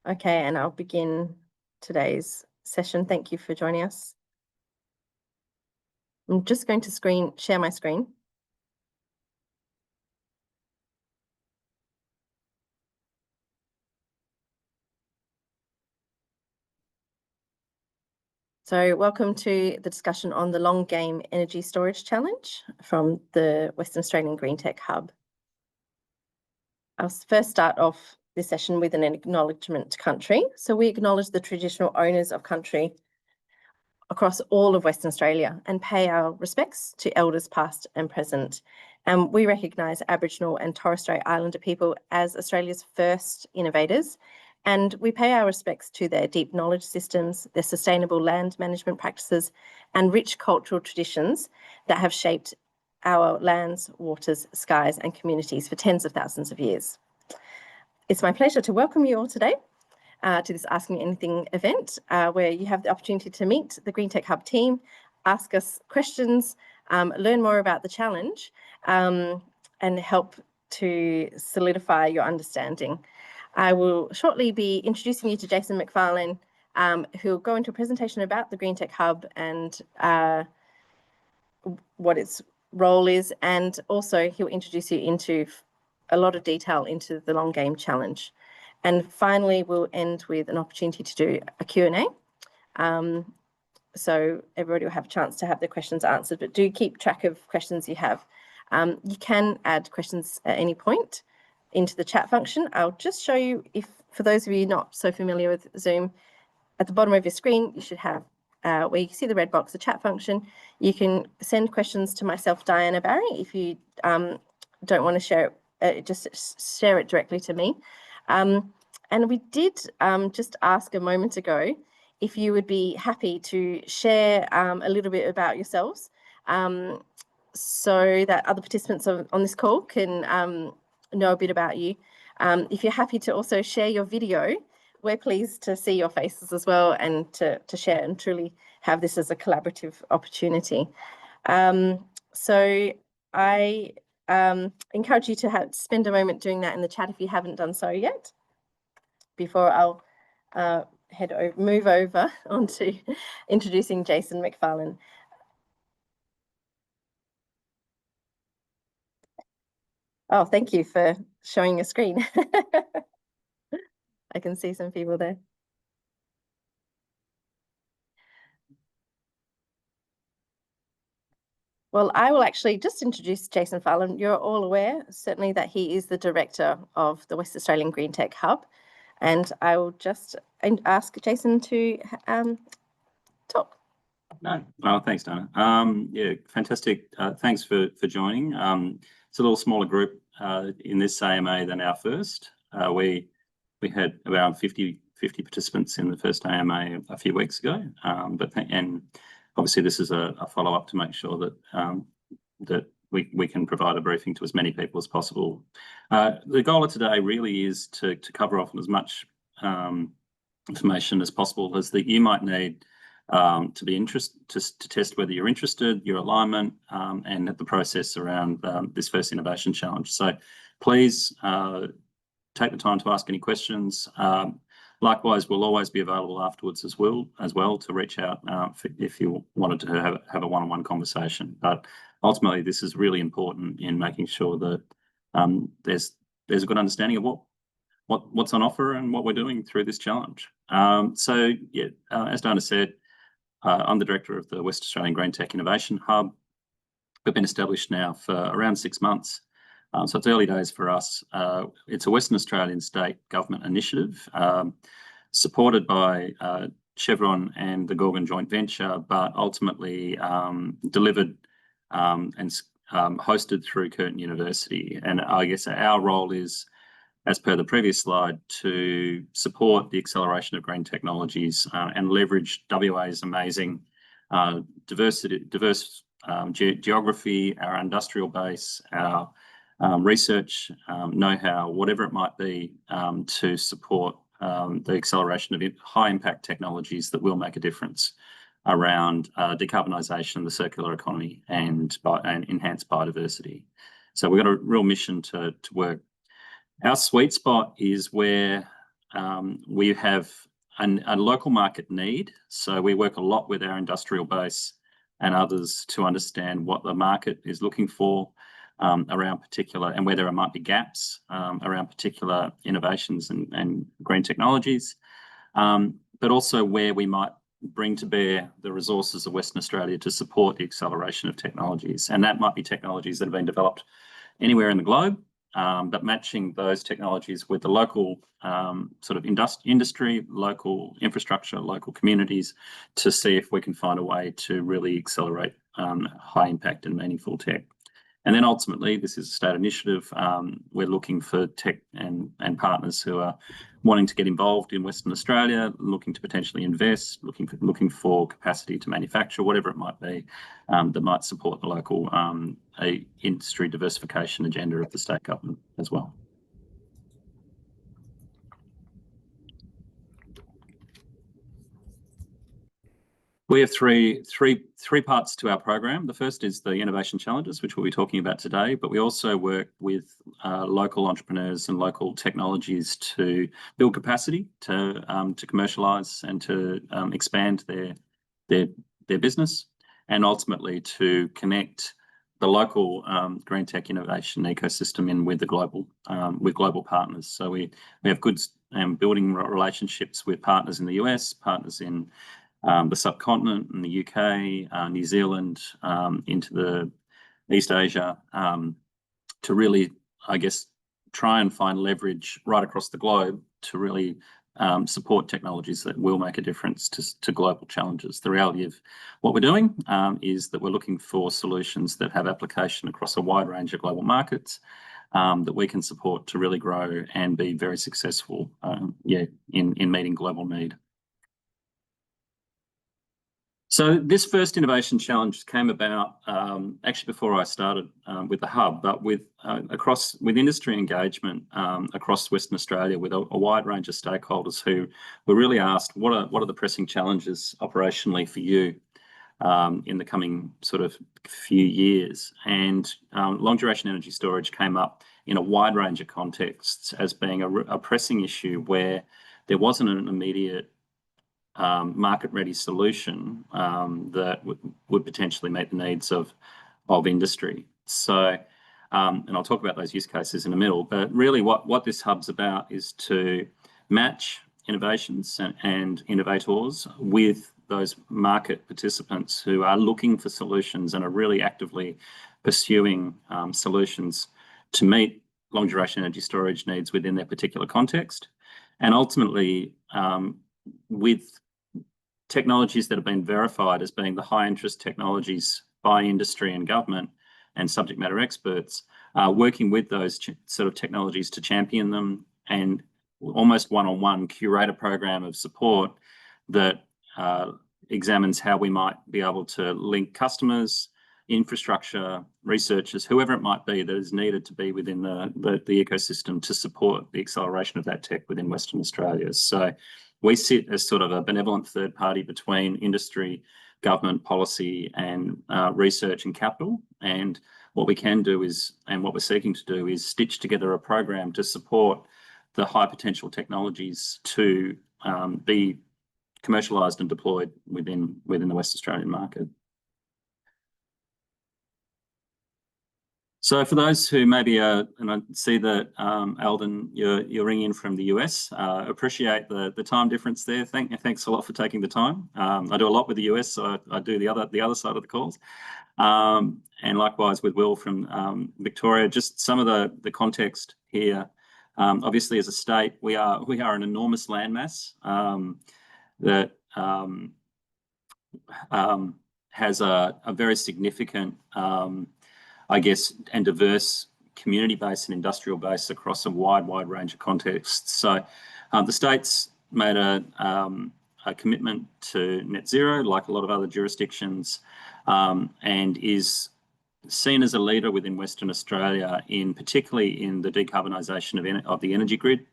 Okay, and I'll begin today's session. Thank you for joining us. I'm just going to share my screen. So welcome to the discussion on the Long Game Energy Storage Challenge from the Western Australian GreenTech Hub. I'll first start off this session with an acknowledgement to country. So we acknowledge the traditional owners of country across all of Western Australia and pay our respects to elders past and present. And we recognise Aboriginal and Torres Strait Islander people as Australia's first innovators, and we pay our respects to their deep knowledge systems, their sustainable land management practices, and rich cultural traditions that have shaped our lands, waters, skies, and communities for tens of thousands of years. It's my pleasure to welcome you all today to this Ask Me Anything event, where you have the opportunity to meet the GreenTech Hub team, ask us questions, learn more about the challenge, and help to solidify your understanding. I will shortly be introducing you to Jason McFarlane, who will go into a presentation about the GreenTech Hub and what its role is, and also he'll introduce you into a lot of detail into the Long Game Challenge. And finally, we'll end with an opportunity to do a Q&A. So everybody will have a chance to have their questions answered, but do keep track of questions you have. You can add questions at any point into the chat function. I'll just show you, if for those of you not so familiar with Zoom, at the bottom of your screen, you should have where you can see the red box, the chat function. You can send questions to myself, Diana Barry. If you don't want to share it, just share it directly to me. And we did just ask a moment ago if you would be happy to share a little bit about yourselves so that other participants on this call can know a bit about you. If you're happy to also share your video, we're pleased to see your faces as well and to share and truly have this as a collaborative opportunity. So I encourage you to spend a moment doing that in the chat if you haven't done so yet, before I'll move over onto introducing Jason McFarlane. Oh, thank you for showing your screen. I can see some people there. Well, I will actually just introduce Jason McFarlane. You're all aware, certainly, that he is the director of the West Australian GreenTech Hub. And I will just ask Jason to talk. No, well, thanks, Dana. Yeah, fantastic. Thanks for joining. It's a little smaller group in this AMA than our first. We had around 50 participants in the first AMA a few weeks ago, and obviously this is a follow-up to make sure that that we can provide a briefing to as many people as possible. The goal of today really is to cover off as much information as possible as that you might need to be interested, to test whether you're interested, your alignment, and the process around this first innovation challenge. So please take the time to ask any questions. Likewise, we'll always be available afterwards as well to reach out if you wanted to have a one-on-one conversation. But ultimately, this is really important in making sure that there's a good understanding of what's on offer and what we're doing through this challenge. So yeah, as Dana said, I'm the director of the West Australian GreenTech Innovation Hub. We've been established now for around 6 months. So it's early days for us. It's a Western Australian state government initiative supported by Chevron and the Gorgon joint venture, but ultimately delivered and hosted through Curtin University. And I guess our role is, as per the previous slide, to support the acceleration of green technologies and leverage WA's amazing diverse geography, our industrial base, our research, know-how, whatever it might be, to support the acceleration of high-impact technologies that will make a difference around decarbonisation, the circular economy, and enhanced biodiversity. So we've got a real mission to work. Our sweet spot is where we have a local market need. So we work a lot with our industrial base and others to understand what the market is looking for around particular, and where there might be gaps around particular innovations and green technologies, but also where we might bring to bear the resources of Western Australia to support the acceleration of technologies. And that might be technologies that have been developed anywhere in the globe, but matching those technologies with the local sort of industry, local infrastructure, local communities, to see if we can find a way to really accelerate high impact and meaningful tech. And then ultimately, this is a state initiative. We're looking for tech and partners who are wanting to get involved in Western Australia, looking to potentially invest, looking for capacity to manufacture, whatever it might be, that might support the local industry diversification agenda of the state government as well. We have three parts to our program. The first is the innovation challenges, which we'll be talking about today, but we also work with local entrepreneurs and local technologies to build capacity to commercialise and to expand their business, and ultimately to connect the local green tech innovation ecosystem in with the global partners. So we have good building relationships with partners in the US, partners in the subcontinent, in the UK, New Zealand, into the East Asia, to really, I guess, try and find leverage right across the globe to really support technologies that will make a difference to global challenges. The reality of what we're doing is that we're looking for solutions that have application across a wide range of global markets that we can support to really grow and be very successful in meeting global need. So this first innovation challenge came about actually before I started with the hub, but with industry engagement across Western Australia, with a wide range of stakeholders who were really asked, what are the pressing challenges operationally for you in the coming sort of few years? And long duration energy storage came up in a wide range of contexts as being a pressing issue where there wasn't an immediate market-ready solution that would potentially meet the needs of industry. So, and I'll talk about those use cases in a minute, but really what this hub's about is to match innovations and innovators with those market participants who are looking for solutions and are really actively pursuing solutions to meet long duration energy storage needs within their particular context. And ultimately, with technologies that have been verified as being the high interest technologies by industry and government and subject matter experts, working with those sort of technologies to champion them and almost one-on-one curate a program of support that examines how we might be able to link customers, infrastructure, researchers, whoever it might be that is needed to be within the ecosystem to support the acceleration of that tech within Western Australia. So we sit as sort of a benevolent third party between industry, government, policy, and research and capital. And what we can do is, and what we're seeking to do is stitch together a program to support the high potential technologies to be commercialised and deployed within the West Australian market. So for those who maybe and I see that Alden, you're ringing in from the US. Appreciate the time difference there. Thanks a lot for taking the time. I do a lot with the US, so I do the other side of the calls, and likewise with Will from Victoria. Just some of the context here. Obviously, as a state, we are an enormous landmass that has a very significant I guess, and diverse community base and industrial base across a wide range of contexts. So the state's made a commitment to net zero, like a lot of other jurisdictions, and is seen as a leader within Western Australia, particularly in the decarbonisation of the energy grid,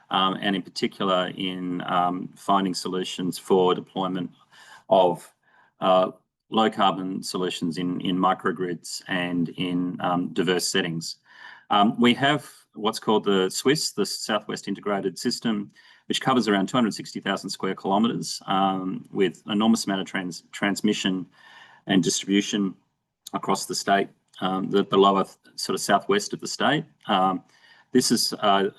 and in particular in finding solutions for deployment of low carbon solutions in microgrids and in diverse settings. We have what's called the SWIS, the Southwest Integrated System, which covers around 260,000 square kilometres, with an enormous amount of transmission and distribution across the state, the lower sort of southwest of the state. This is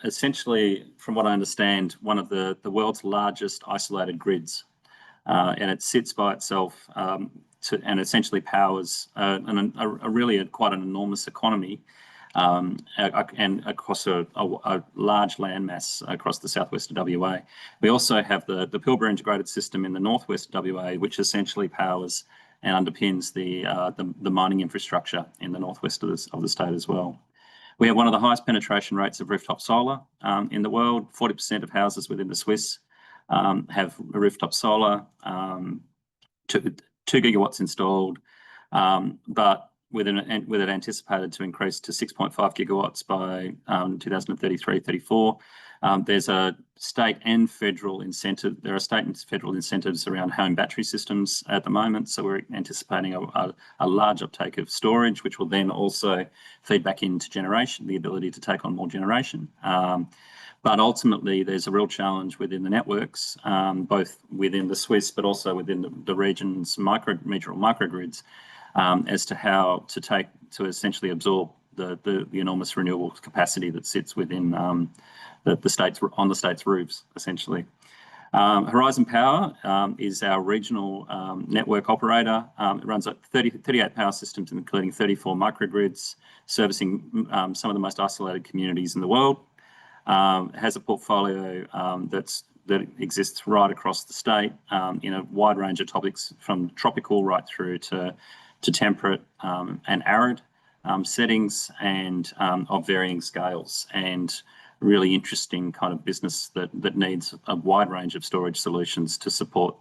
essentially, from what I understand, one of the world's largest isolated grids, and it sits by itself and essentially powers quite an enormous economy, and across a large landmass across the southwest of WA. We also have the Pilbara integrated system in the northwest of WA, which essentially powers and underpins the mining infrastructure in the northwest of the state as well. We have one of the highest penetration rates of rooftop solar in the world. 40% of houses within the Swiss have rooftop solar, 2 gigawatts installed, but with it anticipated to increase to 6.5 gigawatts by 2033-34. There's a state and federal incentive. There are state and federal incentives around home battery systems at the moment. So we're anticipating a large uptake of storage, which will then also feed back into generation, the ability to take on more generation. But ultimately, there's a real challenge within the networks, both within the Swiss, but also within the region's regional microgrids, as to how to essentially absorb the enormous renewable capacity that sits within the state's roofs, essentially. Horizon Power is our regional network operator. It runs 38 power systems, including 34 microgrids, servicing some of the most isolated communities in the world. It has a portfolio that exists right across the state in a wide range of topics, from tropical right through to temperate and arid settings, and of varying scales, and really interesting kind of business that needs a wide range of storage solutions to support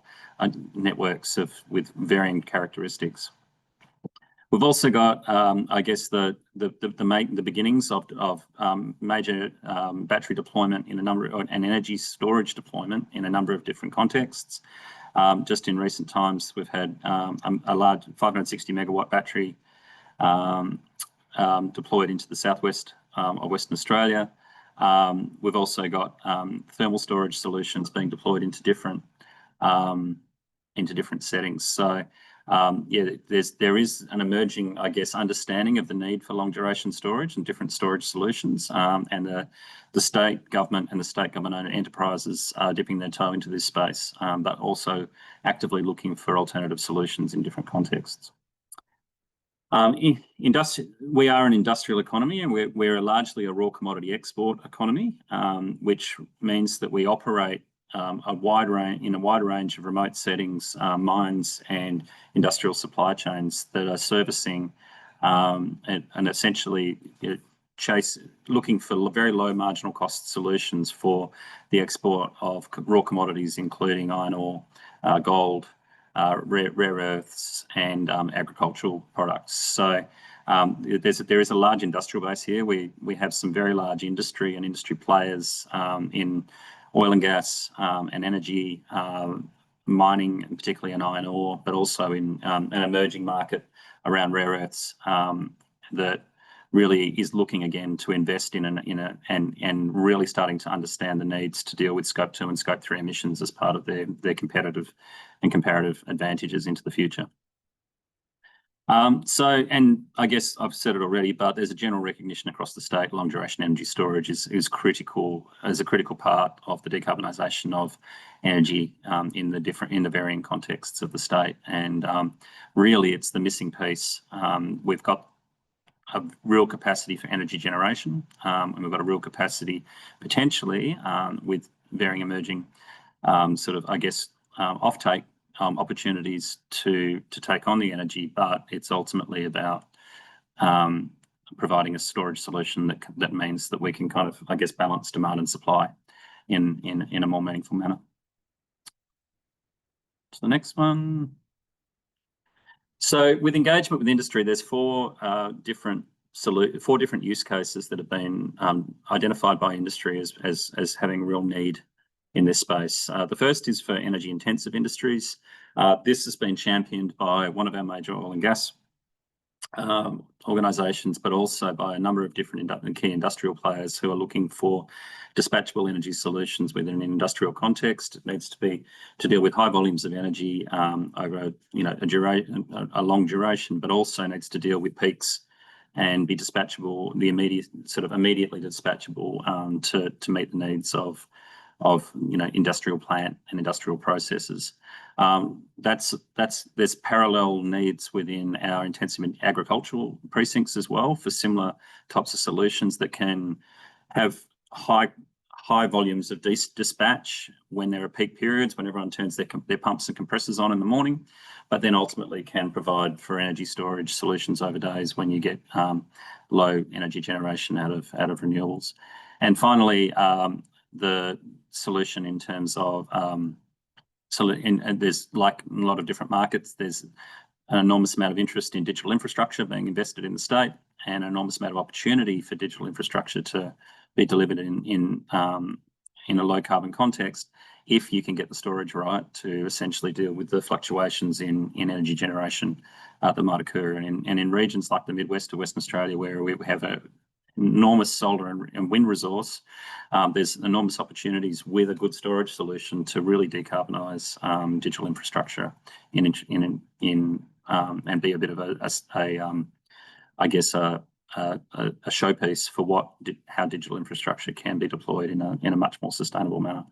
networks with varying characteristics. We've also got, I guess, the beginnings of major battery deployment in and energy storage deployment in a number of different contexts. Just in recent times, we've had a large 560 megawatt battery deployed into the southwest of Western Australia. We've also got thermal storage solutions being deployed into different settings. So yeah, there is an emerging, I guess, understanding of the need for long duration storage and different storage solutions, and the state government and the state government-owned enterprises are dipping their toe into this space, but also actively looking for alternative solutions in different contexts. We are an industrial economy, and we're largely a raw commodity export economy, which means that we operate in a wide range of remote settings, mines and industrial supply chains that are servicing and essentially looking for very low marginal cost solutions for the export of raw commodities, including iron ore, gold, rare earths, and agricultural products. So there is a large industrial base here. We have some very large industry and industry players in oil and gas and energy, mining, and particularly in iron ore, but also in an emerging market around rare earths that really is looking again to invest in and really starting to understand the needs to deal with Scope 2 and Scope 3 emissions as part of their competitive and comparative advantages into the future. And I guess I've said it already, but there's a general recognition across the state long duration energy storage is critical as a critical part of the decarbonisation of energy in the varying contexts of the state. And really, it's the missing piece. We've got a real capacity for energy generation, and we've got a real capacity potentially with varying emerging sort of, I guess, offtake opportunities to take on the energy, but it's ultimately about providing a storage solution that means that we can kind of, I guess, balance demand and supply in a more meaningful manner. To the next one. So with engagement with industry, there's four different use cases that have been identified by industry as having real need in this space. The first is for energy intensive industries. This has been championed by one of our major oil and gas organisations, but also by a number of different key industrial players who are looking for dispatchable energy solutions within an industrial context. It needs to be to deal with high volumes of energy over a long duration, but also needs to deal with peaks and be dispatchable, immediately dispatchable to meet the needs of industrial plant and industrial processes. There's parallel needs within our intensive agricultural precincts as well for similar types of solutions that can have high volumes of dispatch when there are peak periods, when everyone turns their pumps and compressors on in the morning, but then ultimately can provide for energy storage solutions over days when you get low energy generation out of renewables. And finally, the solution in terms of and there's, like a lot of different markets, there's an enormous amount of interest in digital infrastructure being invested in the state, and an enormous amount of opportunity for digital infrastructure to be delivered in a low carbon context, if you can get the storage right to essentially deal with the fluctuations in energy generation that might occur. And in regions like the Midwest of Western Australia, where we have an enormous solar and wind resource, there's enormous opportunities with a good storage solution to really decarbonise digital infrastructure and be a bit of a showpiece for how digital infrastructure can be deployed in a much more sustainable manner.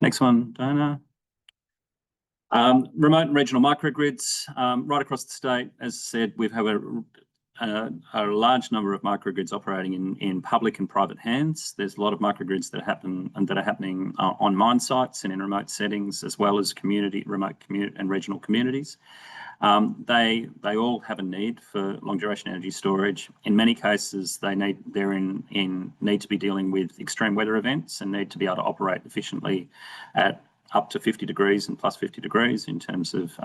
Next one, Dana. Remote and regional microgrids right across the state. As I said, we have a large number of microgrids operating in public and private hands. There's a lot of microgrids that are happening on mine sites and in remote settings, as well as remote and regional communities. They all have a need for long duration energy storage. In many cases, they're need to be dealing with extreme weather events and need to be able to operate efficiently at up to 50 degrees and plus 50 degrees in terms of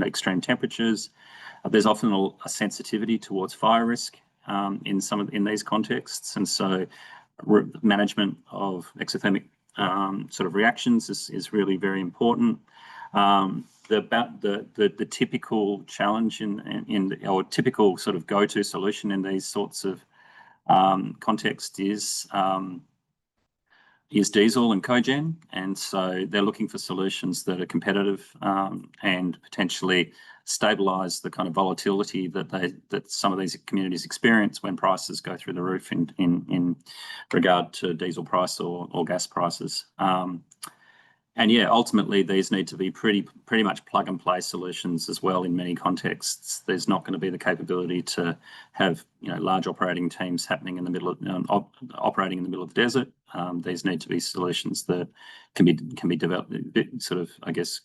extreme temperatures. There's often a sensitivity towards fire risk in these contexts, and so management of exothermic reactions is really very important. The typical challenge or typical sort of go-to solution in these sorts of contexts is diesel and cogen, and so they're looking for solutions that are competitive and potentially stabilise the kind of volatility that some of these communities experience when prices go through the roof in regard to diesel price or gas prices. And yeah, ultimately these need to be pretty much plug and play solutions as well in many contexts. There's not going to be the capability to have large operating teams happening in the middle of operating in the middle of the desert. These need to be solutions that can be developed,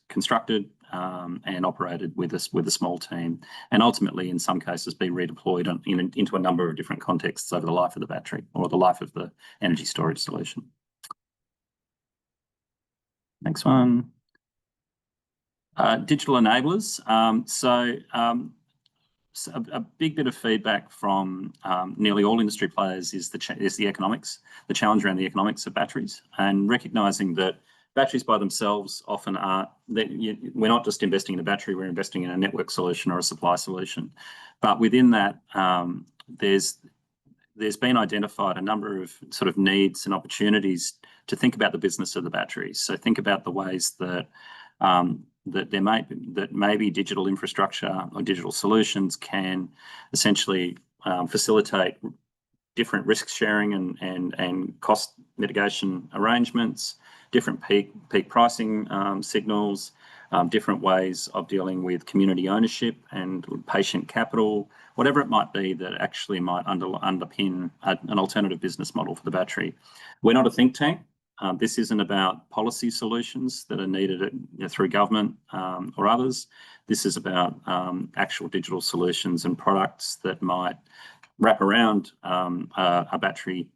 constructed and operated with a small team, and ultimately in some cases be redeployed into a number of different contexts over the life of the battery or the life of the energy storage solution. Next one. Digital enablers. So a big bit of feedback from nearly all industry players is the economics, the challenge around the economics of batteries, and recognising that batteries by themselves often we're not just investing in a battery, we're investing in a network solution or a supply solution. But within that, there's been identified a number of sort of needs and opportunities to think about the business of the batteries. So think about the ways that maybe digital infrastructure or digital solutions can essentially facilitate different risk sharing and cost mitigation arrangements, different peak pricing signals, different ways of dealing with community ownership and patient capital, whatever it might be that actually might underpin an alternative business model for the battery. We're not a think tank. This isn't about policy solutions that are needed through government or others. This is about actual digital solutions and products that might wrap around a battery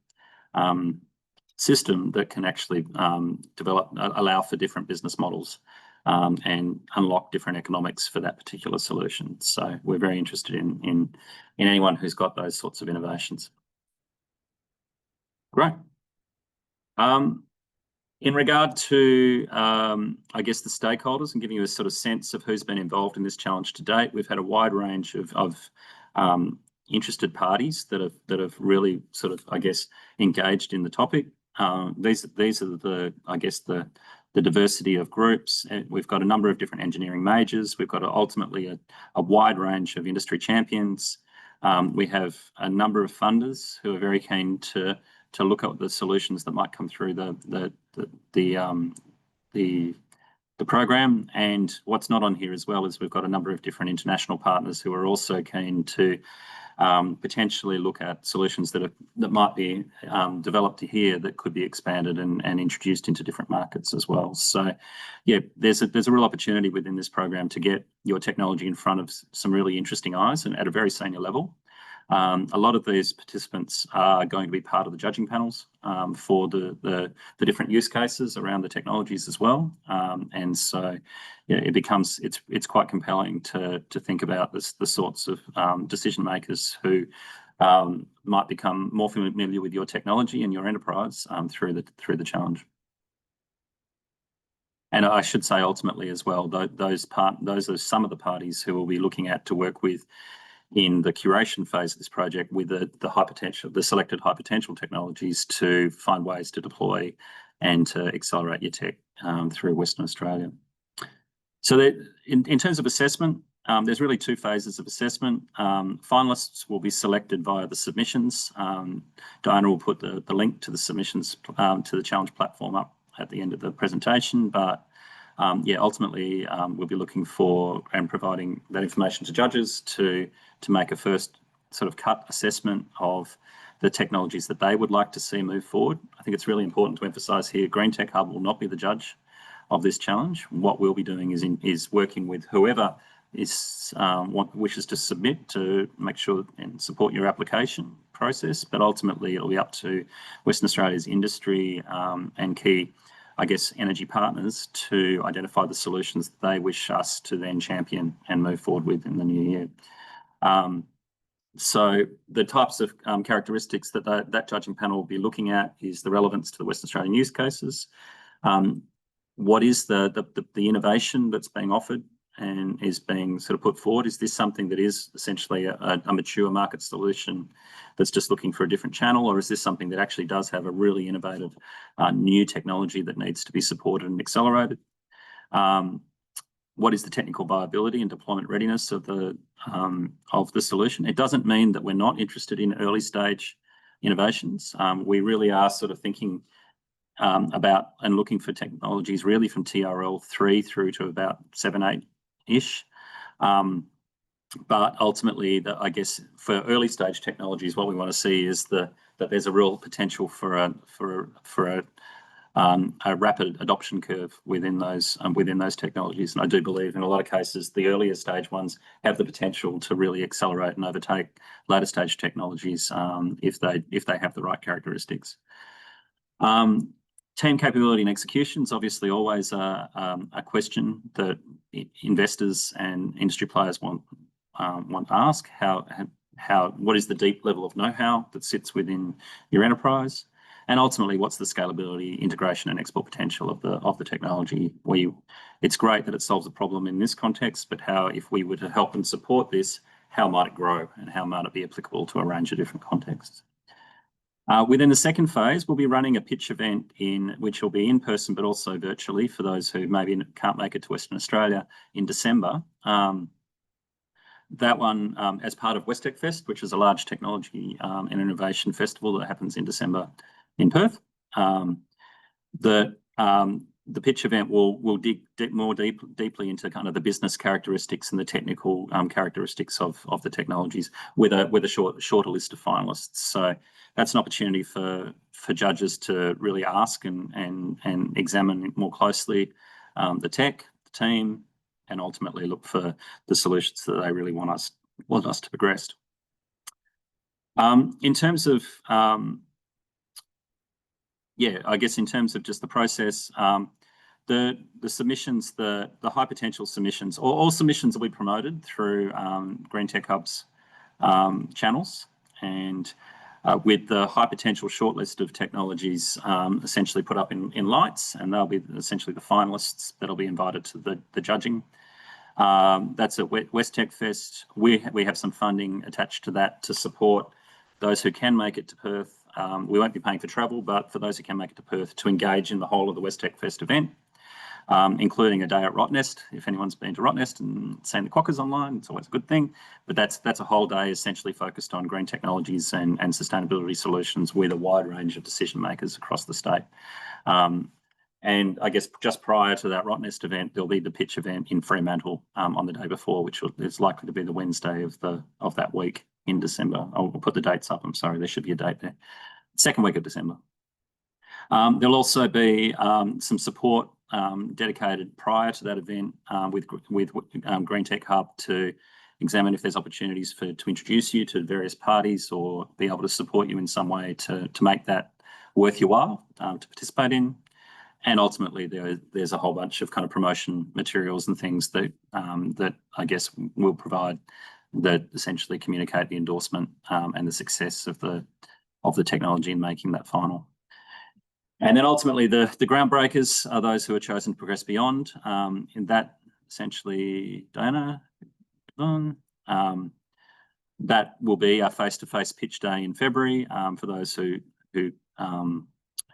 system that can actually allow for different business models and unlock different economics for that particular solution. So we're very interested in anyone who's got those sorts of innovations. Great. In regard to, I guess, the stakeholders and giving you a sort of sense of who's been involved in this challenge to date, we've had a wide range of interested parties that have really sort of, I guess, engaged in the topic. These are the diversity of groups. We've got a number of different engineering majors. We've got ultimately a wide range of industry champions. We have a number of funders who are very keen to look at the solutions that might come through the program. And what's not on here as well is we've got a number of different international partners who are also keen to potentially look at solutions that might be developed here that could be expanded and introduced into different markets as well. So, yeah, there's a real opportunity within this program to get your technology in front of some really interesting eyes and at a very senior level. A lot of these participants are going to be part of the judging panels for the different use cases around the technologies as well. And so, yeah, it's quite compelling to think about the sorts of decision makers who might become more familiar with your technology and your enterprise through the challenge. And I should say ultimately as well, those are some of the parties who will be looking at to work with in the curation phase of this project with the selected high potential technologies to find ways to deploy and to accelerate your tech through Western Australia. So that in terms of assessment, there's really two phases of assessment. Finalists will be selected via the submissions. Diana will put the link to the submissions to the challenge platform up at the end of the presentation, but yeah, ultimately we'll be looking for and providing that information to judges to make a first sort of cut assessment of the technologies that they would like to see move forward. I think it's really important to emphasise here, GreenTech Hub will not be the judge of this challenge. What we'll be doing is working with whoever wishes to submit to make sure and support your application process, but ultimately it'll be up to Western Australia's industry and key, I guess, energy partners to identify the solutions that they wish us to then champion and move forward with in the new year. So the types of characteristics that judging panel will be looking at is the relevance to the Western Australian use cases. What is the innovation that's being offered and is being sort of put forward? Is this something that is essentially a mature market solution that's just looking for a different channel, or is this something that actually does have a really innovative new technology that needs to be supported and accelerated? What is the technical viability and deployment readiness of the solution? It doesn't mean that we're not interested in early stage innovations. We really are sort of thinking about and looking for technologies really from TRL 3 through to about 7, 8-ish. But ultimately, I guess for early stage technologies, what we want to see is that there's a real potential for a rapid adoption curve within those technologies. And I do believe in a lot of cases, the earlier stage ones have the potential to really accelerate and overtake later stage technologies if they have the right characteristics. Team capability and execution is obviously always a question that investors and industry players want to ask. What is the deep level of know-how that sits within your enterprise? And ultimately, what's the scalability, integration, and export potential of the technology? It's great that it solves a problem in this context, but if we were to help and support this, how might it grow and how might it be applicable to a range of different contexts? Within the second phase, we'll be running a pitch event which will be in person, but also virtually for those who maybe can't make it to Western Australia in December. That one as part of WestTech Fest, which is a large technology and innovation festival that happens in December in Perth. The pitch event will dig more deeply into kind of the business characteristics and the technical characteristics of the technologies with a shorter list of finalists. So that's an opportunity for judges to really ask and examine more closely the tech, the team, and ultimately look for the solutions that they really want us to progress. In terms of I guess in terms of just the process, the submissions, the high potential submissions, all submissions will be promoted through GreenTech Hub's channels, and with the high potential shortlist of technologies essentially put up in lights, and they'll be essentially the finalists that'll be invited to the judging. That's at WestTech Fest. We have some funding attached to that to support those who can make it to Perth. We won't be paying for travel, but for those who can make it to Perth, to engage in the whole of the WestTech Fest event, including a day at Rottnest. If anyone's been to Rottnest and seen the quokkas online, it's always a good thing. But that's a whole day essentially focused on green technologies and sustainability solutions with a wide range of decision makers across the state. And I guess just prior to that Rottnest event, there'll be the pitch event in Fremantle on the day before, which is likely to be the Wednesday of that week in December. I'll put the dates up. I'm sorry, there should be a date there. Second week of December. There'll also be some support dedicated prior to that event with GreenTech Hub to examine if there's opportunities to introduce you to various parties or be able to support you in some way to make that worth your while to participate in. And ultimately, there's a whole bunch of kind of promotion materials and things that that I guess will provide that essentially communicate the endorsement and the success of the technology in making that final. And then ultimately, the groundbreakers are those who are chosen to progress beyond. In that, essentially, Diana, that will be our face-to-face pitch day in February for those who'd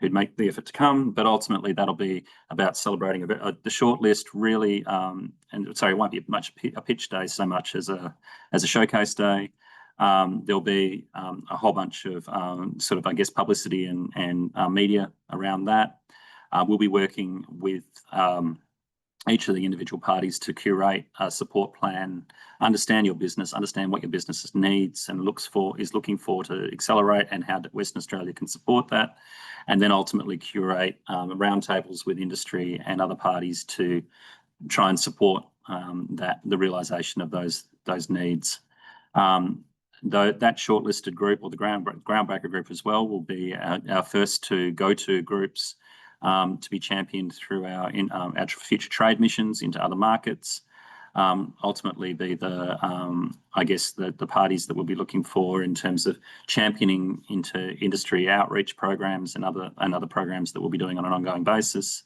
make the effort to come. But ultimately, that'll be about celebrating the shortlist. Really, and sorry, it won't be much a pitch day so much as a showcase day. There'll be a whole bunch of sort of, I guess, publicity and media around that. We'll be working with each of the individual parties to curate a support plan, understand your business, understand what your business needs and is looking for to accelerate, and how Western Australia can support that, and then ultimately curate roundtables with industry and other parties to try and support the realisation of those needs. Though that shortlisted group, or the groundbreaker group as well, will be our first to go-to groups to be championed through our future trade missions into other markets. Ultimately, be I guess the parties that we'll be looking for in terms of championing into industry outreach programs and other programs that we'll be doing on an ongoing basis.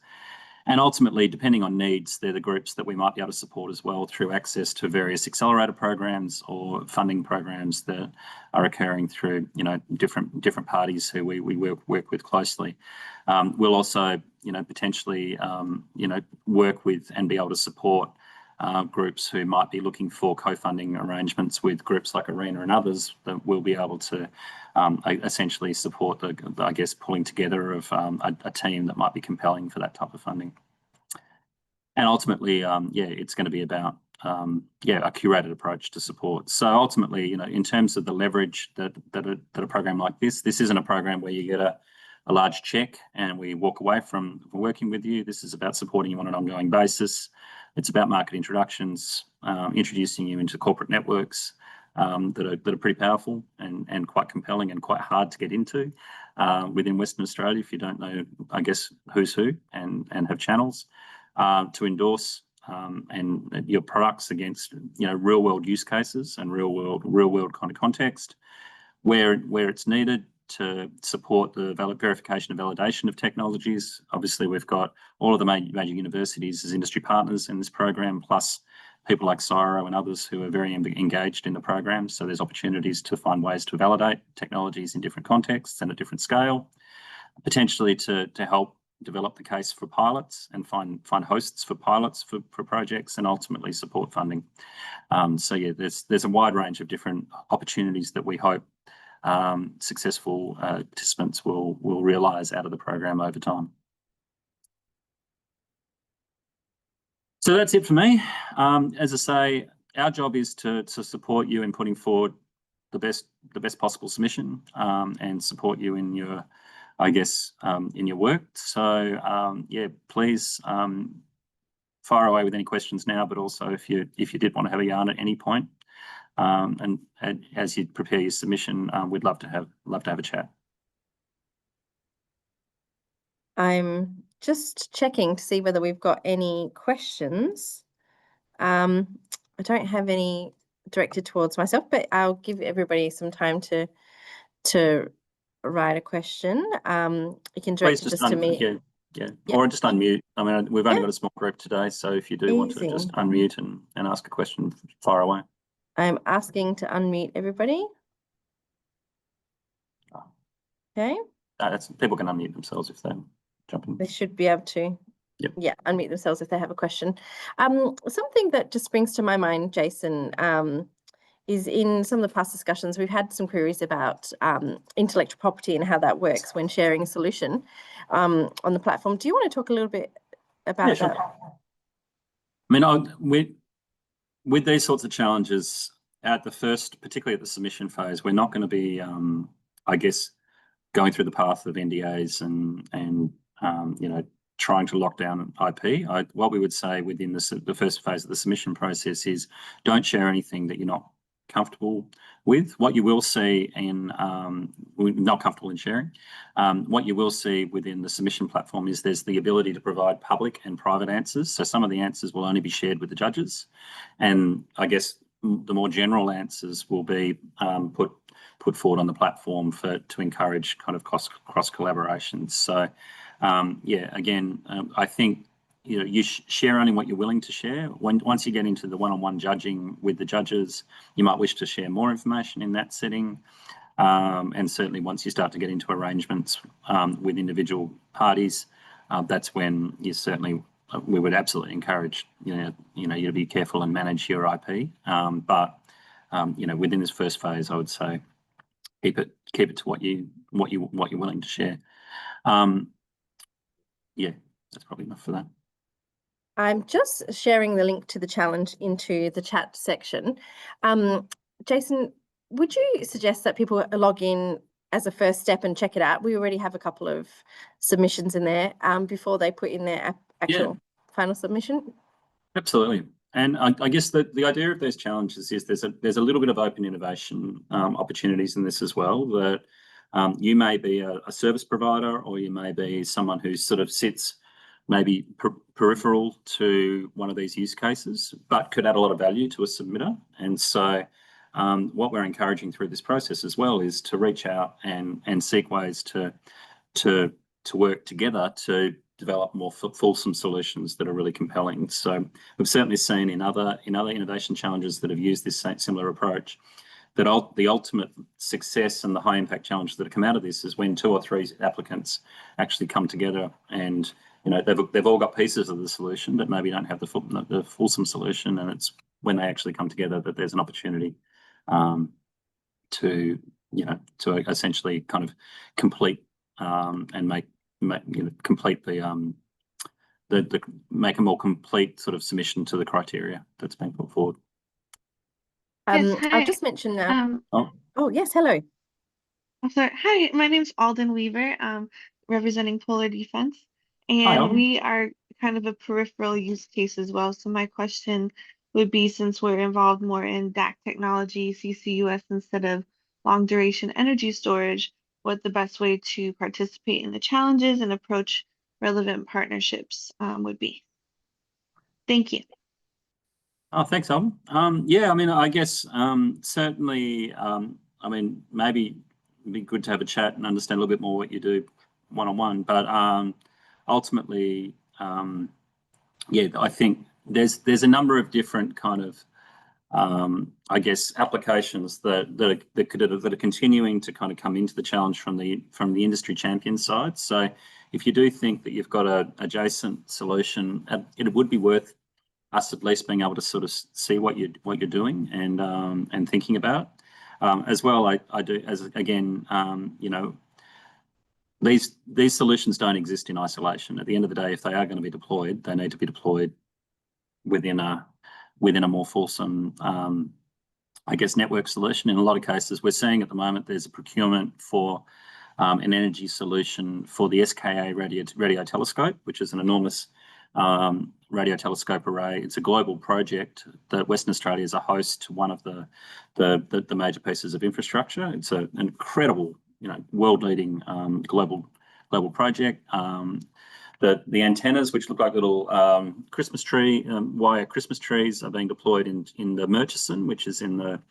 And ultimately, depending on needs, they're the groups that we might be able to support as well through access to various accelerator programs or funding programs that are occurring through, different parties who we work with closely. We'll also, potentially, work with and be able to support groups who might be looking for co-funding arrangements with groups like ARENA and others that will be able to essentially support I guess, pulling together of a team that might be compelling for that type of funding. And ultimately, it's going to be about a curated approach to support. So ultimately, in terms of the leverage that a program like this isn't a program where you get a large check and we walk away from working with you. This is about supporting you on an ongoing basis. It's about market introductions, introducing you into corporate networks that are pretty powerful and quite compelling and quite hard to get into within Western Australia if you don't know, I guess, who's who and have channels to endorse and your products against real world use cases and real world kind of context where it's needed to support the verification and validation of technologies. Obviously, we've got all of the major universities as industry partners in this program, plus people like CSIRO and others who are very engaged in the program. So there's opportunities to find ways to validate technologies in different contexts and at different scale, potentially to help develop the case for pilots and find hosts for pilots for projects, and ultimately support funding. There's a wide range of different opportunities that we hope successful participants will realise out of the program over time. So that's it for me. As I say, our job is to support you in putting forward the best possible submission and support you in your, I guess, in your work. So please fire away with any questions now, but also if you did want to have a yarn at any point. And as you prepare your submission, we'd love to have a chat. I'm just checking to see whether we've got any questions. I don't have any directed towards myself, but I'll give everybody some time to to write a question, you can direct it just to me. Yeah. Or just unmute. I mean, we've only got a small group today, so if you do want to just unmute and ask a question, fire away. I'm asking to unmute everybody. Okay. People can unmute themselves if they jump in. They should be able to. Yep. Yeah, unmute themselves if they have a question. Something that just springs to my mind, Jason, is in some of the past discussions, we've had some queries about intellectual property and how that works when sharing a solution on the platform. Do you want to talk a little bit about that? I mean, with these sorts of challenges particularly at the submission phase, we're not going to be, I guess, going through the path of NDAs and trying to lock down IP. What we would say within the first phase of the submission process is don't share anything that you're not comfortable with. What you will see not comfortable in sharing, what you will see within the submission platform is there's the ability to provide public and private answers. So some of the answers will only be shared with the judges, and I guess the more general answers will be put forward on the platform to encourage kind of cross collaboration. So again, I think you share only what you're willing to share. Once you get into the one-on-one judging with the judges, you might wish to share more information in that setting. And certainly once you start to get into arrangements with individual parties, that's when we would absolutely encourage you to be careful and manage your IP. But within this first phase, I would say keep it to what you're willing to share. That's probably enough for that. I'm just sharing the link to the challenge into the chat section. Jason, would you suggest that people log in as a first step and check it out? We already have a couple of submissions in there before they put in their actual final submission. Absolutely. And I guess the idea of those challenges is there's a little bit of open innovation opportunities in this as well. That you may be a service provider, or you may be someone who sort of sits maybe peripheral to one of these use cases, but could add a lot of value to a submitter. And so what we're encouraging through this process as well is to reach out and seek ways to work together to develop more fulsome solutions that are really compelling. So we've certainly seen in other innovation challenges that have used this similar approach, that the ultimate success and the high impact challenges that have come out of this is when 2 or 3 applicants actually come together and they've all got pieces of the solution, but maybe don't have the fulsome solution. And it's when they actually come together that there's an opportunity to essentially kind of complete and make a more complete sort of submission to the criteria that's been put forward. Yes, I'll just mention that. Oh yes, hello. I'm sorry. Hi, my name's Alden Weaver, representing Polar Defense, and we are kind of a peripheral use case as well. So my question would be, since we're involved more in DAC technology, CCUS instead of long duration energy storage, what the best way to participate in the challenges and approach relevant partnerships would be. Thank you. Oh, thanks, Alden. I mean, I guess certainly, I mean, maybe it'd be good to have a chat and understand a little bit more what you do one-on-one, but ultimately, I think there's a number of different kind of, I guess, applications that are continuing to kind of come into the challenge from the industry champion side. So if you do think that you've got an adjacent solution, it would be worth us at least being able to sort of see what you're doing and thinking about. As well, I do, as again, these solutions don't exist in isolation. At the end of the day, if they are going to be deployed, they need to be deployed within a more fulsome, I guess, network solution. In a lot of cases, we're seeing at the moment there's a procurement for an energy solution for the SKA radio telescope, which is an enormous radio telescope array. It's a global project that Western Australia is a host to one of the major pieces of infrastructure. It's an incredible, world-leading global project. The antennas, which look like little wire Christmas trees, are being deployed in the Murchison, which is in the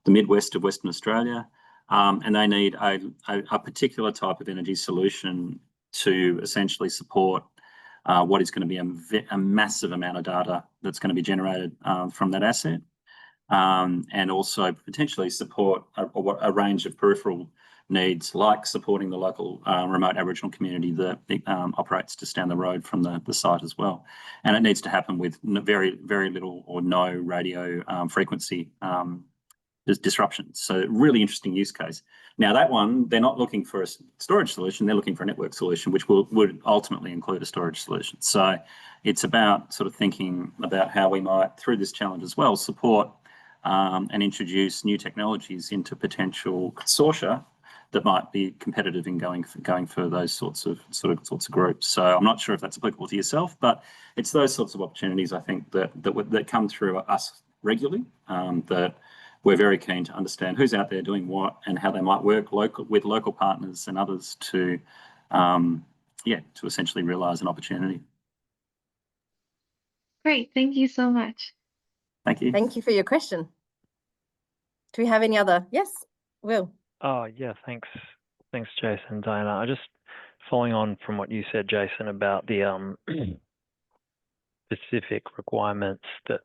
midwest of Western Australia. and they need a particular type of energy solution to essentially support what is going to be a massive amount of data that's going to be generated from that asset, and also potentially support a range of peripheral needs, like supporting the local remote Aboriginal community that operates just down the road from the site as well. And it needs to happen with very, very little or no radio frequency disruptions. So really interesting use case. Now that one, they're not looking for a storage solution, they're looking for a network solution, which would ultimately include a storage solution. So it's about sort of thinking about how we might, through this challenge as well, support and introduce new technologies into potential consortia that might be competitive in going for those sorts of groups. So I'm not sure if that's applicable to yourself, but it's those sorts of opportunities I think that come through us regularly, that we're very keen to understand who's out there doing what and how they might work with local partners and others to essentially realise an opportunity. Great, thank you so much. Thank you. Thank you for your question. Do we have any other? Yes, Will. Oh, yeah, thanks, Jason, Diana. I just following on from what you said, Jason, about the specific requirements that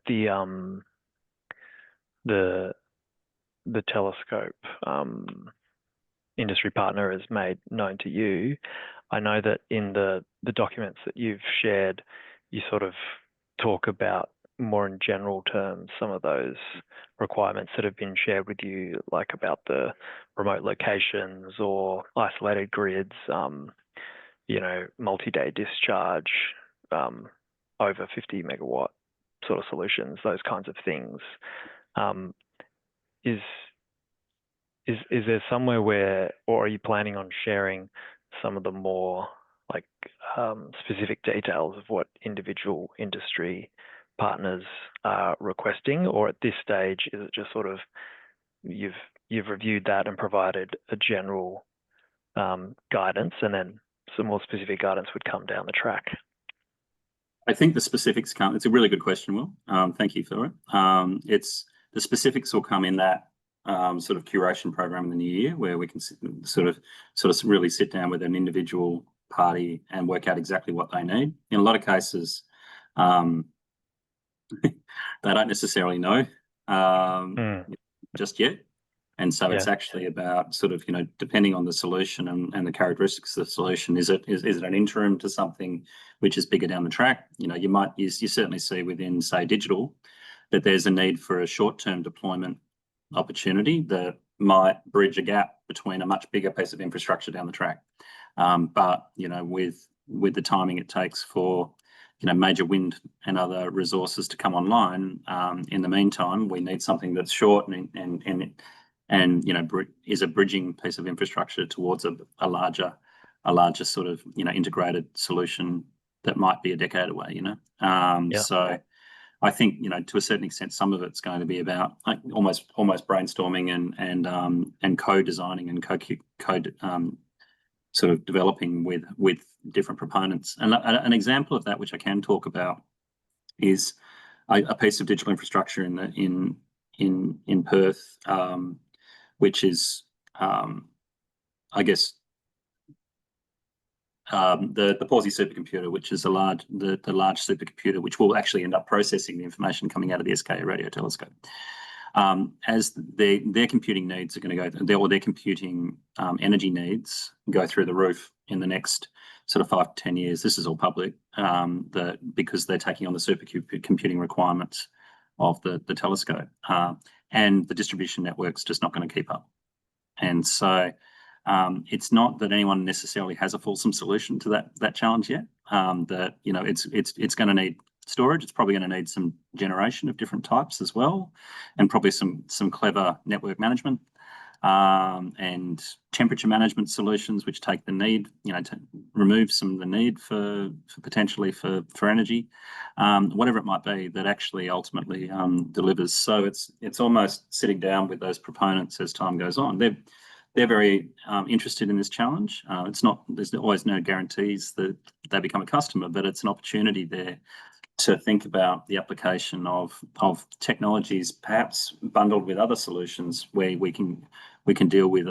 the telescope industry partner has made known to you. I know that in the documents that you've shared, you sort of talk about more in general terms some of those requirements that have been shared with you, like about the remote locations or isolated grids, multi-day discharge, over 50 megawatt sort of solutions, those kinds of things. Is there somewhere where, or are you planning on sharing some of the more like specific details of what individual industry partners are requesting, or at this stage is it just sort of you've reviewed that and provided a general guidance, and then some more specific guidance would come down the track? I think the specifics come. It's a really good question, Will. Thank you for it. The specifics will come in that sort of curation program in the new year, where we can sort of really sit down with an individual party and work out exactly what they need. In a lot of cases, they don't necessarily know just yet. And so it's actually about sort of, depending on the solution and the characteristics of the solution, is it an interim to something which is bigger down the track? You certainly see within, say, digital, that there's a need for a short-term deployment opportunity that might bridge a gap between a much bigger piece of infrastructure down the track. But with the timing it takes for major wind and other resources to come online, in the meantime, we need something that's short and is a bridging piece of infrastructure towards a larger sort of integrated solution that might be a decade away. So I think to a certain extent, some of it's going to be about like almost brainstorming and co-designing and code sort of developing with different proponents. And an example of that, which I can talk about, is a piece of digital infrastructure in Perth, which is I guess the Pawsey supercomputer, which is the large supercomputer, which will actually end up processing the information coming out of the SKA radio telescope. As their computing needs are going to go, their computing energy needs go through the roof in the next sort of 5 to 10 years. This is all public, because they're taking on the supercomputing requirements of the telescope, and the distribution network's just not going to keep up. And so it's not that anyone necessarily has a fulsome solution to that challenge yet. It's going to need storage. It's probably going to need some generation of different types as well, and probably some clever network management and temperature management solutions, which take the need, to remove some of the need for potentially for energy, whatever it might be, that actually ultimately delivers. So it's almost sitting down with those proponents as time goes on. They're very interested in this challenge. There's always no guarantees that they become a customer, but it's an opportunity there to think about the application of technologies, perhaps bundled with other solutions, where we can deal with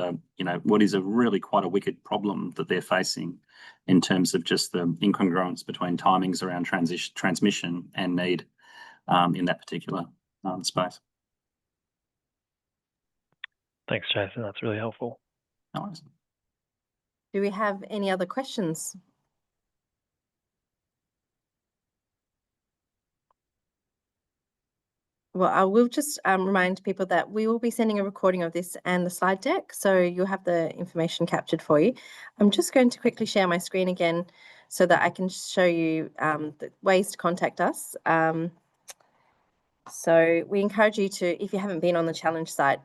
what is a really quite a wicked problem that they're facing in terms of just the incongruence between timings around transmission and need in that particular space. Thanks, Jason. That's really helpful. Nice. Do we have any other questions? Well, I will just remind people that we will be sending a recording of this and the slide deck, so you'll have the information captured for you. I'm just going to quickly share my screen again so that I can show you the ways to contact us. So we encourage you to, if you haven't been on the challenge site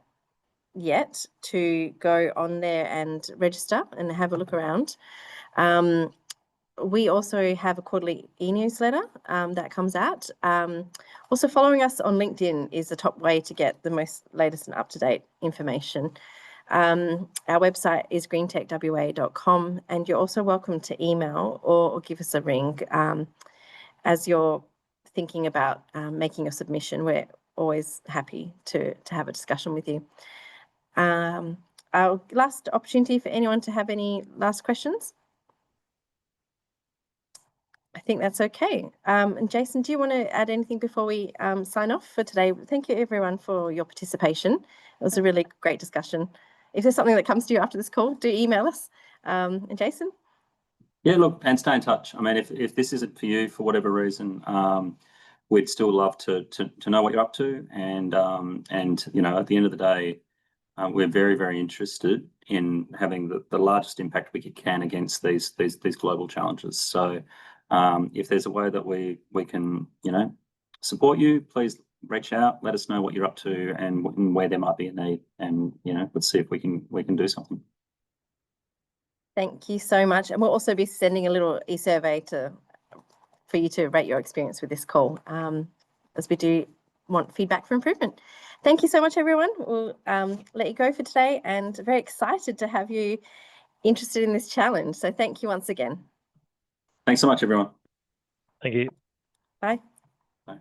yet, to go on there and register and have a look around. We also have a quarterly e-newsletter that comes out. Also, following us on LinkedIn is the top way to get the most latest and up-to-date information. Our website is greentechwa.com, and you're also welcome to email or give us a ring as you're thinking about making a submission. We're always happy to have a discussion with you. Our last opportunity for anyone to have any last questions. I think that's okay. And Jason, do you want to add anything before we sign off for today? Thank you, everyone, for your participation. It was a really great discussion. If there's something that comes to you after this call, do email us. And Jason? Yeah, look, and stay in touch. I mean, if this isn't for you for whatever reason, we'd still love to know what you're up to. And at the end of the day, we're very, very interested in having the largest impact we can against these global challenges. So if there's a way that we can support you, please reach out, let us know what you're up to and where there might be a need, and let's see if we can do something. Thank you so much. And we'll also be sending a little e-survey for you to rate your experience with this call, as we do want feedback for improvement. Thank you so much, everyone. We'll let you go for today, and very excited to have you interested in this challenge. So thank you once again. Thanks so much, everyone. Thank you. Bye. Bye.